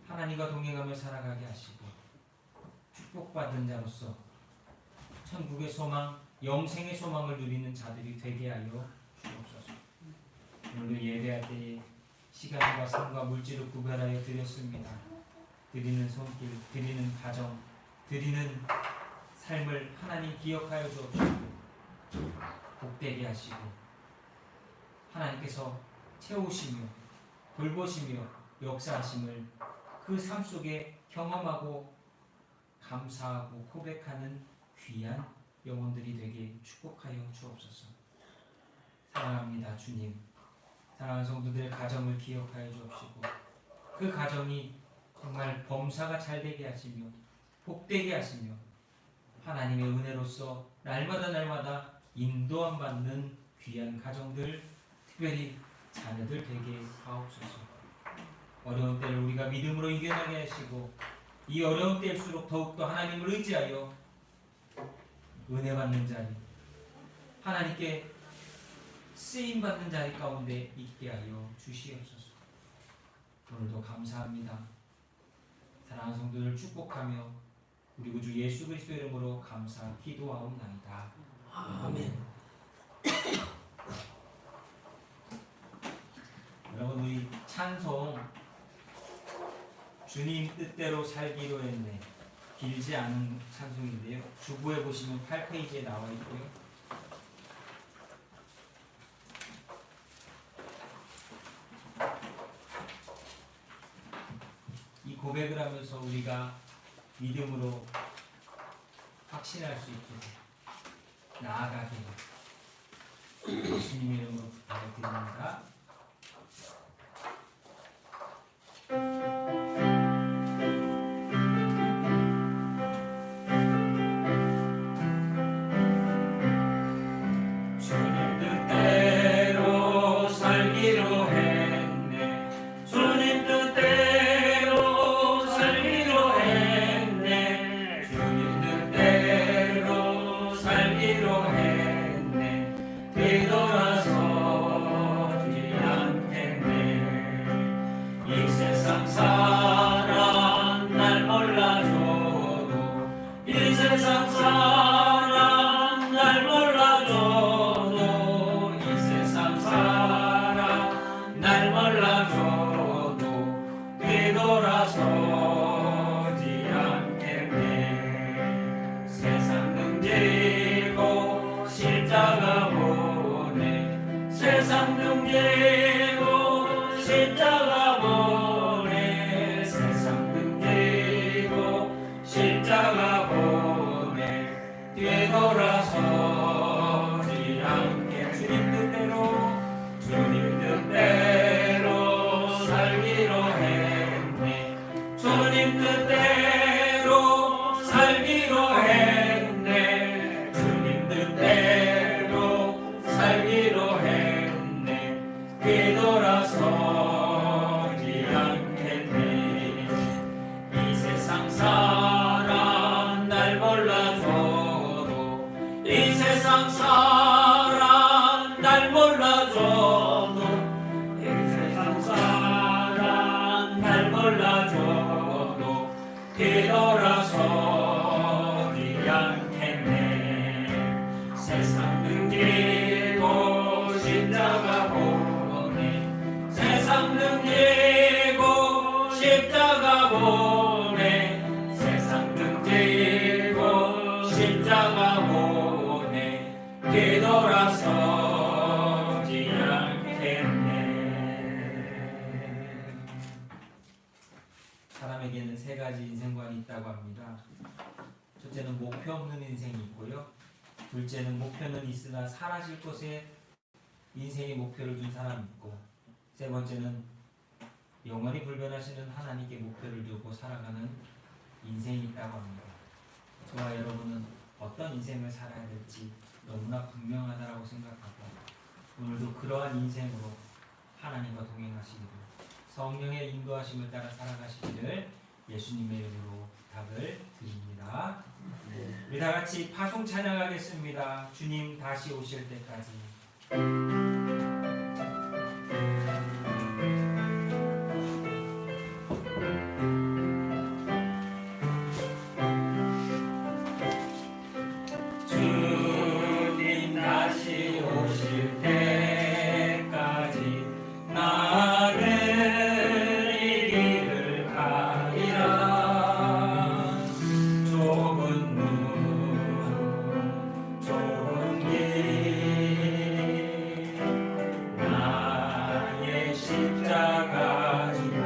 하나님과 동행하며 살아가게 하시고, 축복받은 자로서 천국의 소망, 영생의 소망을 누리는 자들이 되게 하여 주옵소서. 오늘도 예배할 때에 시간과 삶과 물질을 구별하여 드렸습니다. 드리는 손길, 드리는 가정, 드리는 삶을 하나님 기억하여 주옵시고 복되게 하시고, 하나님께서 채우시며 돌보시며 역사하심을 그 삶 속에 경험하고 감사하고 고백하는 귀한 영혼들이 되게 축복하여 주옵소서. 사랑합니다 주님. 사랑하는 성도들의 가정을 기억하여 주옵시고 그 가정이 정말 범사가 잘되게 하시며 복되게 하시며 하나님의 은혜로서 날마다 인도함 받는 귀한 가정들, 특별히 자녀들 되게 하옵소서. 어려운 때를 우리가 믿음으로 이겨나게 하시고 이 어려운 때일수록 더욱더 하나님을 의지하여 은혜 받는 자리, 하나님께 쓰임 받는 자리 가운데 있게 하여 주시옵소서. 오늘도 감사합니다. 사랑하는 성도들 축복하며 우리 구주 예수 그리스도 이름으로 감사 기도하옵나이다. 아멘. 여러분, 우리 찬송 주님 뜻대로 살기로 했네, 길지 않은 찬송인데요, 주보에 보시면 8페이지에 나와 있고요. 이 고백을 하면서 우리가 믿음으로 확신할 수 있게 나아가게 예수님 이름으로 부탁드립니다. 사람에게는 세 가지 인생관이 있다고 합니다. 첫째는 목표 없는 인생이 있고요. 둘째는 목표는 있으나 사라질 것에 인생의 목표를 둔 사람이 있고, 세 번째는 영원히 불변하시는 하나님께 목표를 두고 살아가는 인생이 있다고 합니다. 저와 여러분은 어떤 인생을 살아야 될지 너무나 분명하다고 생각하고, 오늘도 그러한 인생으로 하나님과 동행하시기를, 성령의 인도하심을 따라 살아가시기를 예수님의 이름으로 부탁을 드립니다. 우리 다 같이 파송 찬양하겠습니다. 주님 다시 오실 때까지. 주님 다시 오실 때까지 나는 이 길을 가리라. 좁은 문 좁은 길 나의 십자가 지고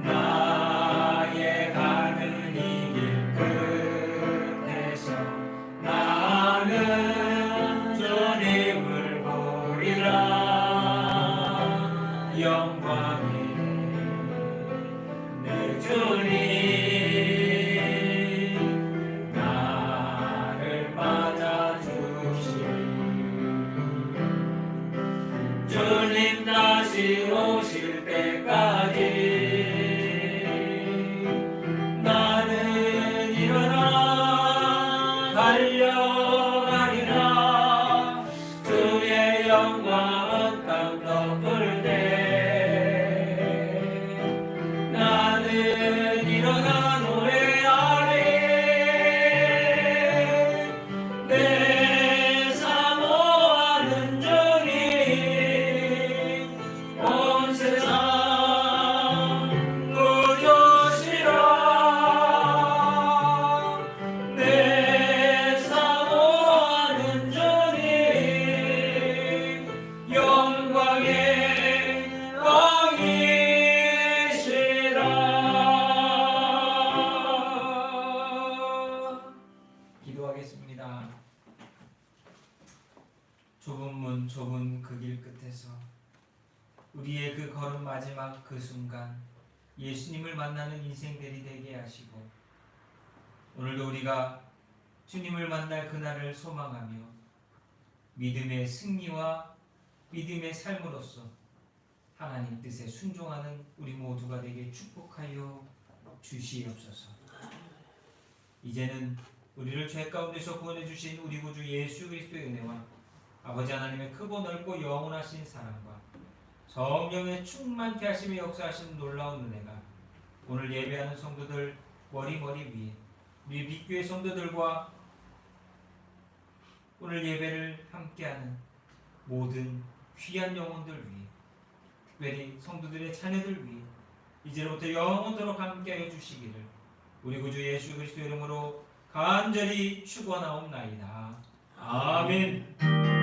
나의 가는 이 길 끝에서 나는 주님을 보리라. 영광의 내 주님 나를 맞아주시니 주님 다시 오실 때까지 나는 일어나 달려가리라. 주의 영광은 땅 덮을 때 나는 일어나 노래하리. 내 사모하는 주님 온 세상 구주시라. 내 사모하는 주님 영광의 왕이시라. 기도하겠습니다. 좁은 문 좁은 그 길 끝에서 우리의 그 걸음 마지막 그 순간 예수님을 만나는 인생들이 되게 하시고, 오늘도 우리가 주님을 만날 그날을 소망하며 믿음의 승리와 믿음의 삶으로서 하나님 뜻에 순종하는 우리 모두가 되게 축복하여 주시옵소서. 이제는 우리를 죄 가운데서 구원해 주신 우리 구주 예수 그리스도의 은혜와 아버지 하나님의 크고 넓고 영원하신 사랑과 성령의 충만케 하시며 역사하시는 놀라운 은혜가 오늘 예배하는 성도들 머리 위에, 우리 빛교회 성도들과 오늘 예배를 함께하는 모든 귀한 영혼들 위에, 특별히 성도들의 자녀들 위에 이제로부터 영원토록 함께하여 주시기를 우리 구주 예수 그리스도 이름으로 간절히 축원하옵나이다. 아멘.